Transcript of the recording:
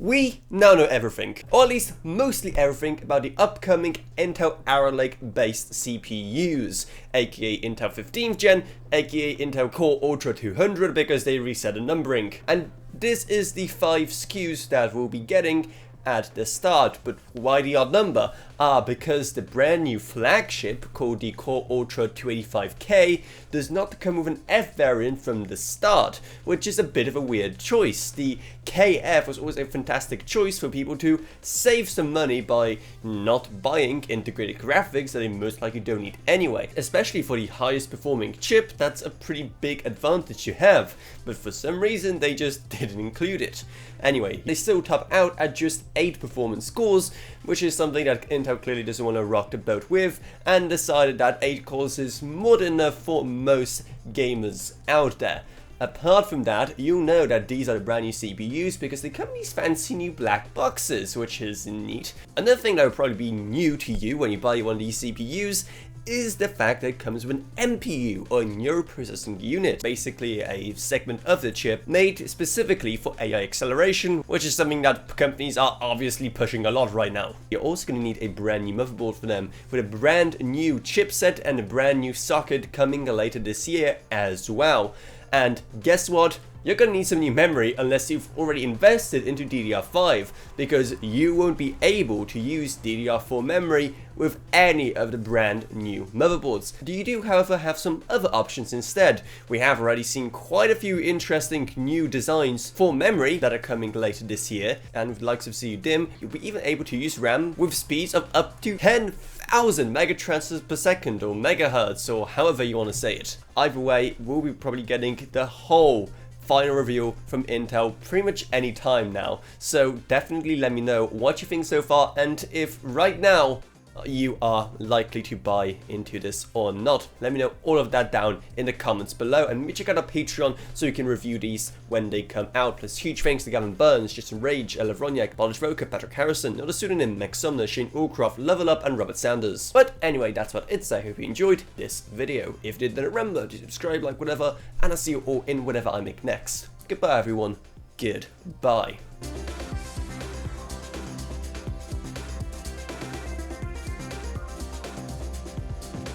We now know everything, or at least mostly everything, about the upcoming Intel Arrow Lake based CPUs, aka Intel 15th Gen, aka Intel Core Ultra 200 because they reset the numbering. And this is the 5 SKUs that we'll be getting at the start. But why the odd number? Because the brand new flagship called the Core Ultra 285K does not come with an F variant from the start, which is a bit of a weird choice. The KF was always a fantastic choice for people to save some money by not buying integrated graphics that they most likely don't need anyway. Especially for the highest performing chip, that's a pretty big advantage you have, but for some reason they just didn't include it. Anyway, they still top out at just 8 performance cores, which is something that Intel clearly doesn't want to rock the boat with, and decided that 8 cores is more than enough for most gamers out there. Apart from that, you'll know that these are the brand new CPUs because they come in these fancy new black boxes, which is neat. Another thing that will probably be new to you when you buy one of these CPUs is the fact that it comes with an NPU, or Neural Processing Unit, basically a segment of the chip made specifically for AI acceleration, which is something that companies are obviously pushing a lot right now. You're also going to need a brand new motherboard for them, with a brand new chipset and a brand new socket coming later this year as well. And guess what? You're going to need some new memory unless you've already invested into DDR5, because you won't be able to use DDR4 memory with any of the brand new motherboards. You do, however, have some other options instead. We have already seen quite a few interesting new designs for memory that are coming later this year, and with the likes of CUDIM, you'll be even able to use RAM with speeds of up to 10,000 megatransfers per second, or megahertz, or however you want to say it. Either way, we'll be probably getting the whole final reveal from Intel pretty much any time now, so definitely let me know what you think so far, and if right now you are likely to buy into this or not. Let me know all of that down in the comments below, and check out our Patreon so you can review these when they come out. Plus huge thanks to Gavin Burns, Jason Rage, Ella Vroniak, Polish Voker, Patrick Harrison, Noda Pseudonym, Max Sumner, Shane Allcroft, Level Up, and Robert Sanders. But anyway, that's what it's. I hope you enjoyed this video. If you did, then remember to subscribe, like, whatever, and I'll see you all in whatever I make next. Goodbye everyone. Goodbye.